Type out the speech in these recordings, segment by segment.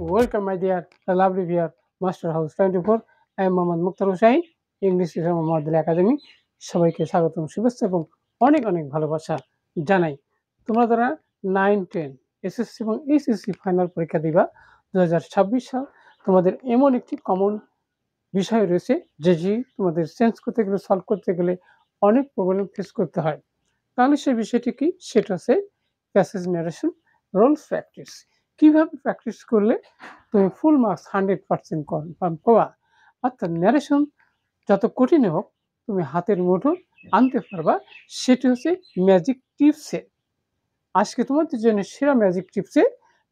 Welcome, my dear lovely viewer, Master House 24. I am Mohammad Mukhtar Hussain, English teacher Mohammad academy. সবাইকে স্বাগতম, শুভেচ্ছা এবং অনেক অনেক ভালোবাসা জানাই। তোমরা যারা 9, 10 এসএসসি এবং এইচএসসি ফাইনাল পরীক্ষা দিবা 2026 সাল, তোমাদের এমন একটি কমন বিষয় রয়েছে যে তোমাদের সেন্স করতে গেলে, সলভ করতে গেলে অনেক প্রবলেম ফেস করতে হয়। তাহলে সেই বিষয়টি কি? সেটা হচ্ছে প্যাসেজ ন্যারেশন রোল প্র্যাকটিস। কিভাবে প্র্যাকটিস করলে তুমি ফুল মার্কস 100% কনফার্ম পাবা। অর্থাৎ ন্যারেশন যত কঠিন হোক তুমি হাতের মুঠো আনতে পারবা। সেটি হচ্ছে ম্যাজিক টিপসে। আজকে তোমাদের জন্য সেরা ম্যাজিক টিপসে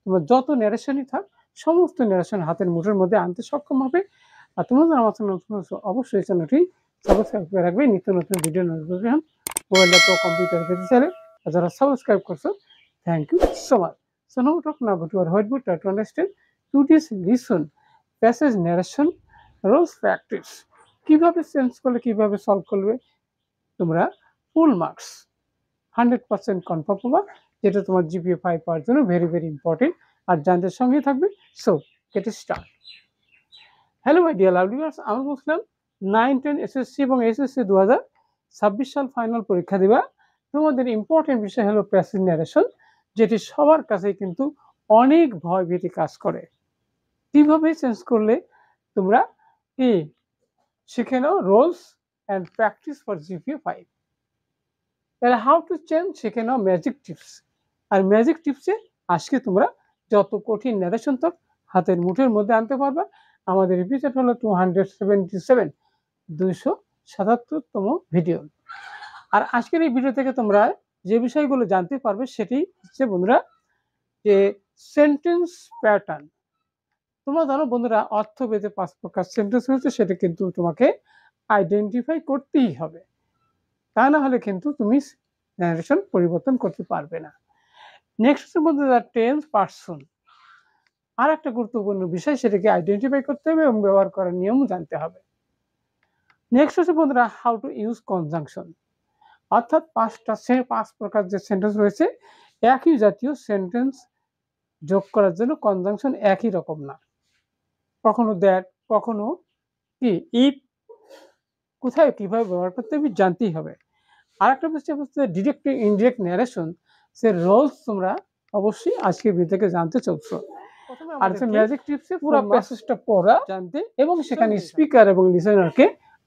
তোমার যত ন্যারেশনই থাক সমস্ত ন্যারেশন হাতের মুঠোর মধ্যে আনতে সক্ষম হবে। আর তোমাদের আমার নতুন অবশ্যই চ্যানেলটি সাবস্ক্রাইব করে রাখবে। নিত্য নতুন video notification mobile laptop computer পেতে চাইলে যারা সাবস্ক্রাইব করছো, thank you so much. So now talk now about your whiteboard to understand today's lesson passage narration rules practice. কিভাবে সেন্স করলে কিভাবে সলভ করবে তোমরা ফুল মার্কস 100% কনফার্ম পাবা, যেটা তোমার জিপিএ 5 পাওয়ার জন্য ভেরি ভেরি ইম্পর্টেন্ট। আর জানতে সঙ্গে থাকবে। So get start. Hello my dear lovely viewers, আমি বলছিলাম 9, 10 এসএসসি এবং এইচএসসি 2026 সাল ফাইনাল পরীক্ষা দিবা। তোমাদের ইম্পর্টেন্ট বিষয় হলো প্যাসেজ ন্যারেশন, যেটি সবার কাছেই কিন্তু অনেক ভয় ভীতি কাজ করে। কিভাবে চেঞ্জ করলে তোমরা কি শিখে নাও rules and practice for GPA 5। তাহলে হাউ টু চেঞ্জ শিখে নাও ম্যাজিক টিপস। আর ম্যাজিক টিপসে আজকে তোমরা যত কঠিন ন্যারেশন তক হাতের মুঠের মধ্যে আনতে পারবা। আমাদের এপিসোড হলো 277, 277তম ভিডিও। আর আজকের এই ভিডিও থেকে তোমরা যে বিষয়গুলো জানতে পারবে সেটি হচ্ছে বন্ধুরা যে সেন্টেন্স প্যাটার্ন। তোমরা জানো বন্ধুরা, অর্থভেদে 5 প্রকার সেন্টেন্স রয়েছে, সেটা কিন্তু তোমাকে আইডেন্টিফাই করতেই হবে। তা না হলে কিন্তু তুমি ন্যারেশন পরিবর্তন করতে পারবে না। নেক্সট হচ্ছে বন্ধুরা টেন্স পার্সন। আর একটা গুরুত্বপূর্ণ বিষয়, সেটাকে আইডেন্টিফাই করতে হবে এবং ব্যবহার করার নিয়ম জানতে হবে। নেক্সট হচ্ছে বন্ধুরা হাউ টু ইউজ কনজাংশন। অর্থাৎ 5 প্রকার যে সেন্টেন্স রয়েছে, একই জাতীয় সেন্টেন্স যোগ করার জন্য কনজাংশন একই রকম না। কখনো দ্যাট, কখনো কি ইফ, কোথায় কিভাবে ব্যবহার করতে হবে জানতেই হবে। আর একটা বিষয় হচ্ছে ডিরেক্ট ইনডিরেক্ট ন্যারেশন, সে রোলস তোমরা অবশ্যই আজকে ভিডিও থেকে জানতে চলছো। আর ম্যাজিক টিপসে পুরো প্যাসেজটা পড়া জানতে এবং সেখানে স্পিকার এবং লিসেনারকে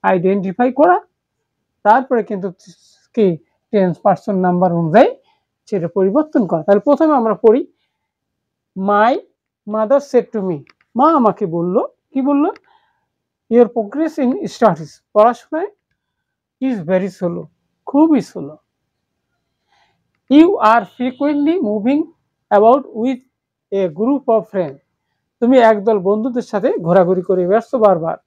আইডেন্টিফাই করা, তারপরে কিন্তু কি টেন্স পার্সন নাম্বার অনুযায়ী সেটা পরিবর্তন করা। তাহলে প্রথমে আমরা পড়ি, my mother said to me. মা আমাকে বলল। কি বলল? ইউর প্রোগ্রেস ইন স্টাডিজ, পড়াশোনায় ইজ ভেরি স্লো, খুবই slow. You are frequently moving about with a group of friend, তুমি একদল বন্ধুদের সাথে ঘোরাঘুরি করে বেড়াচ্ছো বারবার।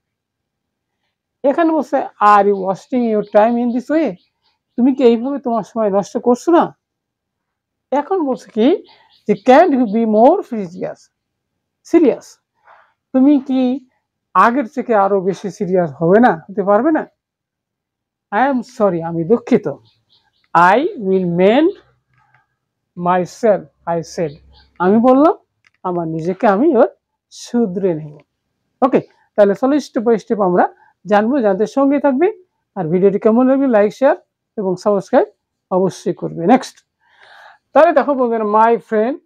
এখানে বলছে are you wasting your time in this way, তুমি কি এইভাবে তোমার সময় নষ্ট করছো না? এখন বলছে কি যে can you be more serious, তুমি কি আগের থেকে আরো বেশি সিরিয়াস হবে না, হতে পারবে না? আই এম সরি, আমি দুঃখিত। I will mend my self, I said, আমি বললাম আমার নিজেকে আমি এবার শুধরে নেব। ওকে, তাহলে চলো স্টেপ বাই স্টেপ আমরা জানবো। জানতে সঙ্গে থাকবে। আর ভিডিওটি কেমন লাগবে লাইক, শেয়ার এবং সাবস্ক্রাইব অবশ্যই করবে। নেক্সট, তাহলে দেখো বলবেন মাই ফ্রেন্ড,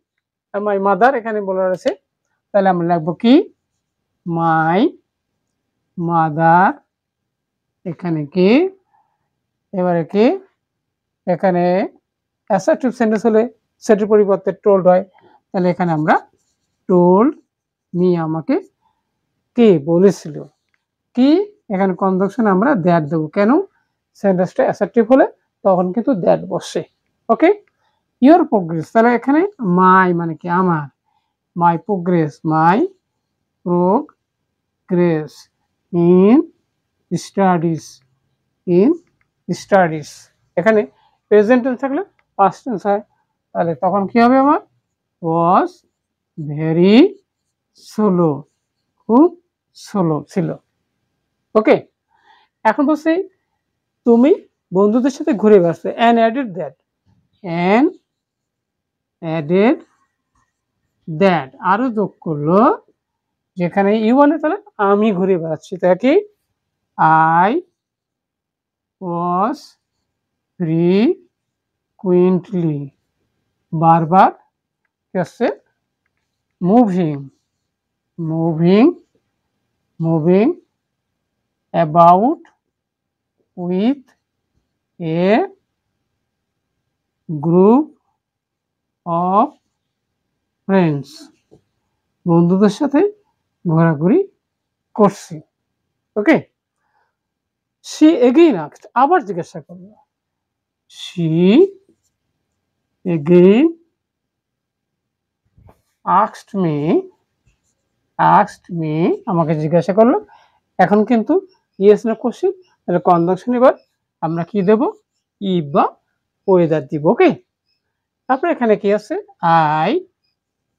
মাই মাদার এখানে বলা আছে। তাহলে আমরা লিখবো কি মাই মাদার, এখানে কি, এবারে কি, এখানে অ্যাসার্টিভ সেন্টেন্স হলে সেটির পরিবর্তে টোল্ড হয়। তাহলে এখানে আমরা টোল্ড মি, আমাকে কে বলেছিল। কি, এখানে কনজাংশন আমরা দ্যাট দেবো। কেন? সেন্টেন্সটা অ্যাসার্টিভ হলে তখন কিন্তু দ্যাট বসে। ওকে, ইওর প্রোগ্রেস, তাহলে এখানে মাই মানে কি আমার, my progress, my progress in studies, in studies. এখানে প্রেজেন্ট টেন্স থাকলে পাস্ট টেন্স হয়, তাহলে তখন কি হবে আমার ওয়াজ ভেরি স্লো, খুব স্লো ছিল। ওকে, এখন বলছি তুমি বন্ধুদের সাথে ঘুরে বেড়াচ্ছো। And added that, and added that আরো যোগ করলো, যেখানে ইউ মানে তাহলে আমি ঘুরে বেড়াচ্ছি, তাই কি আই ওয়াজ ফ্রিকুয়েন্টলি বারবার কি আসছে moving moving moving about with a group of friends, বন্ধুদের সাথে ঘোরাঘুরি করছি। ওকে, সি এগেইন আস্কড আবার জিজ্ঞাসা করলো, সি এগেইন asked me আমাকে জিজ্ঞাসা করলো। এখন কিন্তু ইয়েস নো কোশ্চেন, তাহলে কনজাংশন এবার আমরা কি দেব, ইফ বা ওয়েদার দিব। ওকে, তারপরে এখানে কি আছে, I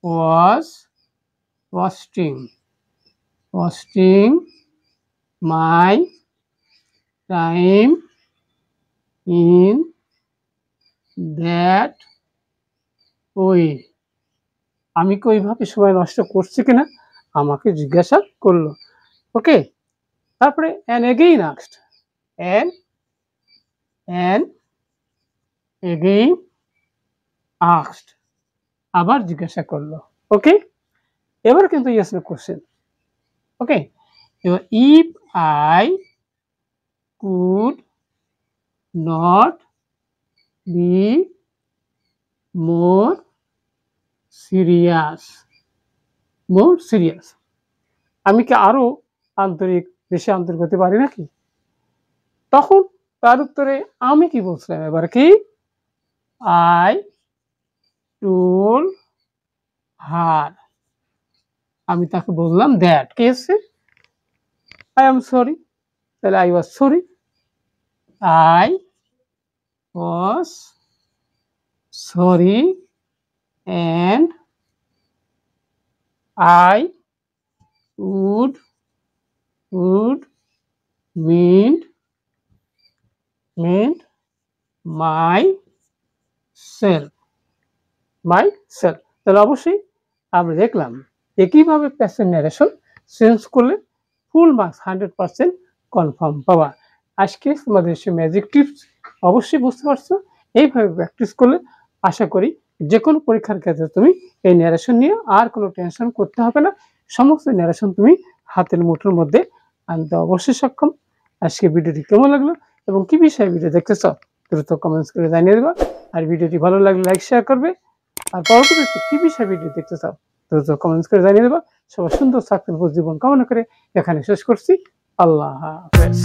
was wasting my time in that way, আমি কি ওইভাবে সময় নষ্ট করছি কিনা আমাকে জিজ্ঞাসা করলো। ওকে, তারপরে অ্যান্ড এগেইন আস্কড আবার জিজ্ঞাসা করলো। ওকে, এবার কিন্তু ইয়েস নো কোশ্চেন। ওকে, এবার if I could not be more serious আমি কি আরো আন্তরিক, বেশি আন্তরিক হতে পারি নাকি? তখন তার উত্তরে আমি কি বলছিলাম, এবার কি আই টোল্ড হার, আমি তাকে বললাম দ্যাট কে এসছে আই এম সরি, তাহলে I was sorry, I was sorry and I would mend myself তাহলে অবশ্যই আমরা দেখলাম একইভাবে প্যাসিভ ন্যারেশন চেঞ্জ করলে ফুল মার্কস 100% কনফার্ম পাওয়া। আজকে তোমাদের সে ম্যাজিক টিপস অবশ্যই বুঝতে পারছো, এইভাবে প্র্যাকটিস করলে আশা করি যে কোনো পরীক্ষার ক্ষেত্রে তুমি এই ন্যারেশন নিয়ে আর কোনো টেনশন করতে হবে না, সমস্ত ন্যারেশন তুমি হাতের মুঠোর মধ্যে আনতে অবশ্যই সক্ষম। আজকে ভিডিওটি কেমন লাগলো এবং কি বিষয়ে ভিডিও দেখতে চাও দ্রুত কমেন্টস করে জানিয়ে দেবা, আর ভিডিওটি ভালো লাগলে লাইক শেয়ার করবে, আর পরবর্তীতে কি বিষয়ে ভিডিও দেখতে চাও দ্রুত কমেন্টস করে জানিয়ে দেবা। সবার সুন্দর সাকসেসফুল জীবন কামনা করে এখানে শেষ করছি। আল্লাহ হাফেজ।